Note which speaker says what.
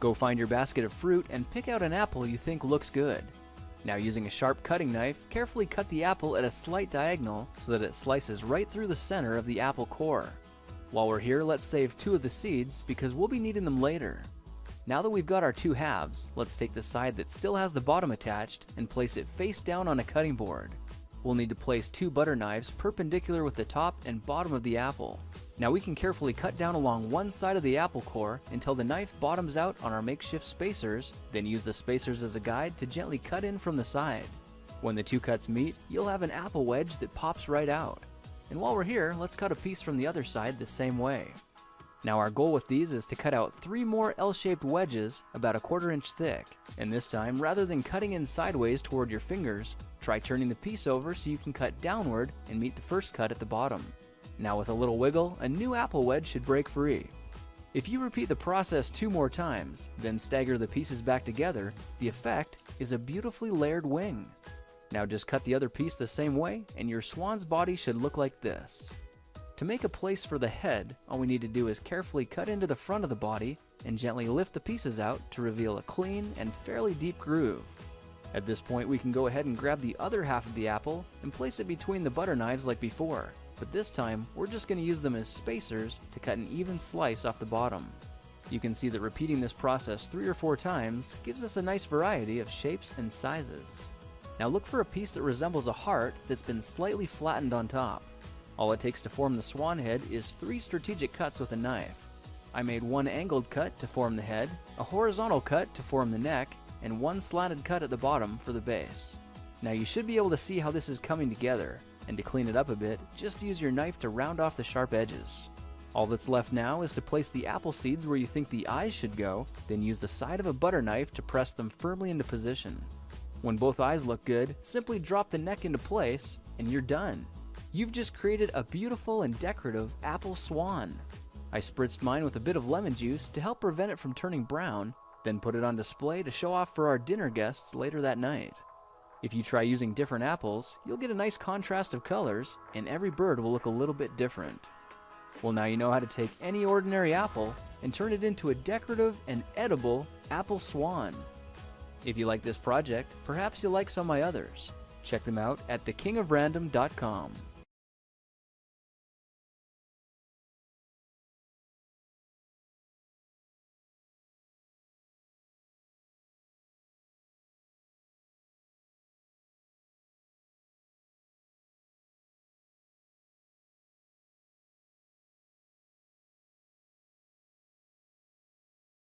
Speaker 1: Go find your basket of fruit and pick out an apple you think looks good. Now, using a sharp cutting knife, carefully cut the apple at a slight diagonal so that it slices right through the center of the apple core. While we're here, let's save 2 of the seeds because we'll be needing them later. Now that we've got our 2 halves, let's take the side that still has the bottom attached and place it face down on a cutting board. We'll need to place 2 butter knives perpendicular with the top and bottom of the apple. Now we can carefully cut down along one side of the apple core until the knife bottoms out on our makeshift spacers, then use the spacers as a guide to gently cut in from the side. When the 2 cuts meet, you'll have an apple wedge that pops right out. And while we're here, let's cut a piece from the other side the same way. Now our goal with these is to cut out 3 more L-shaped wedges about a 1/4 inch thick. And this time, rather than cutting in sideways toward your fingers, try turning the piece over so you can cut downward and meet the first cut at the bottom. Now with a little wiggle, a new apple wedge should break free. If you repeat the process 2 more times, then stagger the pieces back together, the effect is a beautifully layered wing. Now just cut the other piece the same way and your swan's body should look like this. To make a place for the head, all we need to do is carefully cut into the front of the body and gently lift the pieces out to reveal a clean and fairly deep groove. At this point, we can go ahead and grab the other half of the apple and place it between the butter knives like before, but this time we're just going to use them as spacers to cut an even slice off the bottom. You can see that repeating this process 3 or 4 times gives us a nice variety of shapes and sizes. Now look for a piece that resembles a heart that's been slightly flattened on top. All it takes to form the swan head is 3 strategic cuts with a knife. I made 1 angled cut to form the head, a horizontal cut to form the neck, and 1 slanted cut at the bottom for the base. Now you should be able to see how this is coming together, and to clean it up a bit, just use your knife to round off the sharp edges. All that's left now is to place the apple seeds where you think the eyes should go, then use the side of a butter knife to press them firmly into position. When both eyes look good, simply drop the neck into place, and you're done. You've just created a beautiful and decorative apple swan. I spritzed mine with a bit of lemon juice to help prevent it from turning brown, then put it on display to show off for our dinner guests later that night. If you try using different apples, you'll get a nice contrast of colors, and every bird will look a little bit different. Well, now you know how to take any ordinary apple and turn it into a decorative and edible apple swan. If you like this project, perhaps you'll like some of my others. Check them out at thekingofrandom.com.